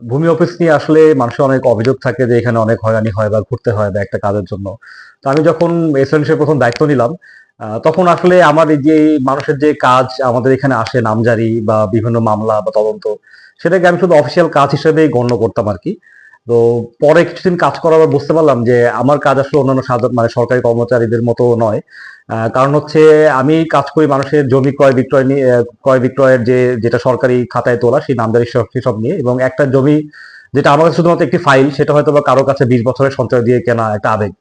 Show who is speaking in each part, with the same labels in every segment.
Speaker 1: ভূমি অফিস নিয়ে আসলে মানুষের অনেক অভিযোগ থাকে যে এখানে অনেক হয়রানি হয় বা ঘুরতে হয় বা একটা কাজের জন্য। তো আমি যখন এসএন হিসেবে প্রথম দায়িত্ব নিলাম, তখন আসলে আমার এই যে মানুষের যে কাজ আমাদের এখানে আসে নামজারি বা বিভিন্ন মামলা বা তদন্ত, সেটাকে আমি শুধু অফিসিয়াল কাজ হিসেবেই গণ্য করতাম আরকি। তো পরে কিছুদিন কাজ করার পর বুঝতে পারলাম যে আমার কাজ আসলে অন্যান্য মানে সরকারি কর্মচারীদের মতো নয়। কারণ হচ্ছে আমি কাজ করি মানুষের জমি ক্রয় বিক্রয় নিয়ে, ক্রয় বিক্রয়ের যেটা সরকারি খাতায় তোলা সেই নামজারি সেসব নিয়ে, এবং একটা জমি যেটা আমার কাছে শুধুমাত্র একটি ফাইল, সেটা হয়তো বা কারো কাছে 20 বছরের সঞ্চয় দিয়ে কেনা একটা আবেগ।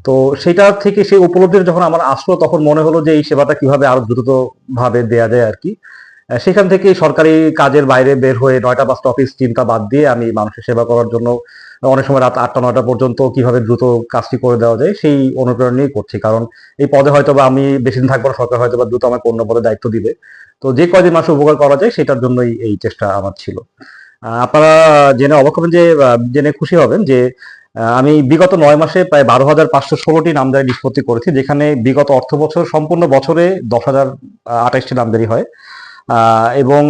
Speaker 1: তো সেটা থেকে সেই উপলব্ধিটা যখন আমার আসলো, তখন মনে হলো যে এই সেবাটা কিভাবে আরো দ্রুত ভাবে দেয়া যায় আর কি। সেখান থেকে সরকারি কাজের বাইরে বের হয়ে 9টা 5টা অফিস চিন্তা বাদ দিয়ে আমি মানুষের সেবা করার জন্য অনেক সময় রাত 8টা 9টা পর্যন্ত কিভাবে দ্রুত কাজটি করে দেওয়া যায় সেই অনুপ্রেরণা নিয়েই করছি। কারণ এই পদে হয়তো বা আমি বেশি দিন থাকবো না, সরকার হয়তো বা দ্রুত আমাকে অন্য পদে দায়িত্ব দিবে। তো যে কয়দিন মানুষের উপকার করা যায় সেটার জন্যই এই চেষ্টা আমার ছিল। আপনারা জেনে অবাক হবেন যে জেনে খুশি হবেন যে আমি বিগত 9 মাসে প্রায় 12,516টি নামজারি নিষ্পত্তি করেছি, যেখানে বিগত অর্থ বছর সম্পূর্ণ বছরে 10,028টি নামজারি হয়। এবং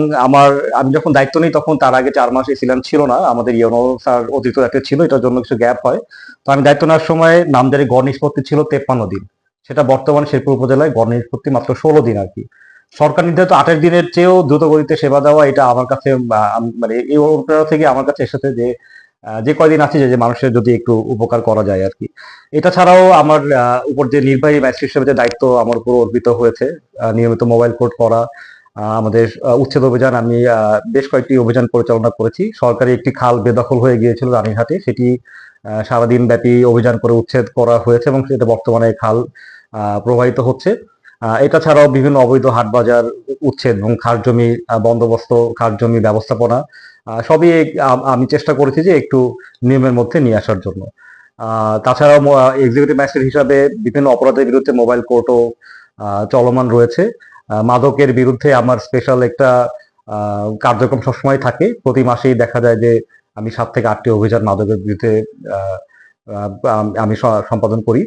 Speaker 1: আমি যখন দায়িত্ব নিই তখন তার আগে 4 মাস ছিলেন ছিল না, আমাদের ইউনো স্যার অতিরিক্ত দায়িত্বে ছিল, এটার জন্য কিছু গ্যাপ হয়। তো আমি দায়িত্ব নেওয়ার সময় নামজারি গড় নিষ্পত্তি ছিল 53 দিন। সেটা বর্তমানে শেরপুর উপজেলায় গড় নিষ্পত্তি মাত্র 16 দিন আর কি। সরকার নির্ধারিত 28 দিনের চেয়েও দ্রুত গতিতে সেবা দেওয়া, এটা আমার কাছে মানে এই অনুপ্রেরণা থেকে আমার কাছে এসেছে যে যে কয়দিন আছে যে মানুষের যদি একটু উপকার করা যায় আর কি। এটা ছাড়াও আমার উপর যে নির্বাহী ম্যাজিস্ট্রেট হিসেবে যে দায়িত্ব আমার উপর অর্পিত হয়েছে, নিয়মিত মোবাইল কোর্ট করা, আমাদের উচ্ছেদ অভিযান, আমি বেশ কয়েকটি অভিযান পরিচালনা করেছি। সরকারি একটি খাল বেদখল হয়ে গিয়েছিল রানীঘাটে, সেটি সারাদিন ব্যাপী অভিযান করে উচ্ছেদ করা হয়েছে এবং সেটা বর্তমানে খাল প্রবাহিত হচ্ছে। এটা ছাড়াও বিভিন্ন অবৈধ হাট বাজার উচ্ছেদ এবং খাস জমি বন্দোবস্ত, খাস জমি ব্যবস্থাপনা, সবই আমি চেষ্টা করেছি যে একটু নিয়মের মধ্যে নিয়ে আসার জন্য। তাছাড়াও এক্সিকিউটিভ ম্যাজিস্ট্রেট হিসাবে বিভিন্ন অপরাধের বিরুদ্ধে মোবাইল কোর্টও চলমান রয়েছে। মাদকের বিরুদ্ধে আমার স্পেশাল একটা কার্যক্রম সবসময় থাকে। প্রতি মাসেই দেখা যায় যে আমি 7 থেকে 8টি অভিযান মাদকের বিরুদ্ধে আহ, আমি সম্পাদন করি।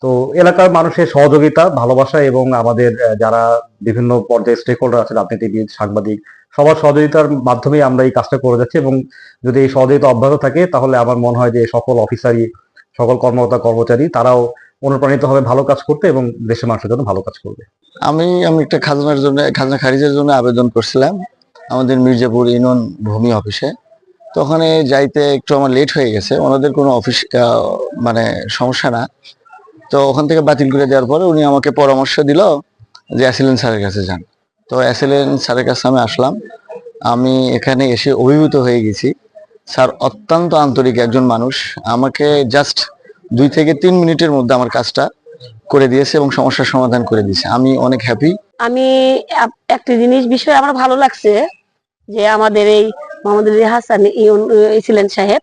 Speaker 1: তো এলাকার মানুষের সহযোগিতা, ভালোবাসা এবং আমাদের যারা বিভিন্ন পর্যায়ে স্টেক হোল্ডার আছে, রাজনীতিবিদ, সাংবাদিক, সবার সহযোগিতার মাধ্যমেই আমরা এই কাজটা করে যাচ্ছি। এবং যদি এই সহযোগিতা অব্যাহত থাকে তাহলে আমার মনে হয় যে সকল অফিসারই, সকল কর্মকর্তা কর্মচারী তারাও অনুপ্রাণিত হবে ভালো কাজ করতে এবং দেশের মানুষের জন্য ভালো কাজ করবে।
Speaker 2: আমি আমি একটা খাজনা খারিজের জন্য আবেদন করছিলাম আমাদের মির্জাপুর ইউনিয়ন ভূমি অফিসে। তো ওখানে যাইতে একটু আমার লেট হয়ে গেছে, ওনাদের কোনো অফিস মানে সমস্যা না। তো ওখান থেকে বাতিল করে দেওয়ার পরে উনি আমাকে পরামর্শ দিল যে অ্যাসিলেন্ট স্যারের কাছে যান। তো অ্যাসিলেন্ট স্যারের কাছে আমি আসলাম। আমি এখানে এসে অভিভূত হয়ে গেছি। স্যার অত্যন্ত আন্তরিক একজন মানুষ। আমাকে জাস্ট 2 থেকে 3 মিনিটের মধ্যে আমার কাজটা করে দিয়েছে এবং সমস্যার সমাধান করে দিয়েছে। আমি অনেক হ্যাপি।
Speaker 3: আমি একটা জিনিস বিষয় আমার ভালো লাগছে যে আমাদের এই মোহাম্মদ আলী হাসান ছিলেন সাহেব,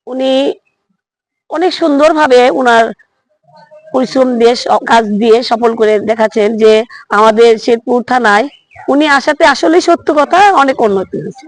Speaker 3: উনি অনেক সুন্দরভাবে উনার পরিশ্রম দিয়ে কাজ দিয়ে সফল করে দেখাচ্ছেন যে আমাদের শেরপুর থানায় উনি আসাতে আসলে সত্য কথা অনেক উন্নতি হয়েছে।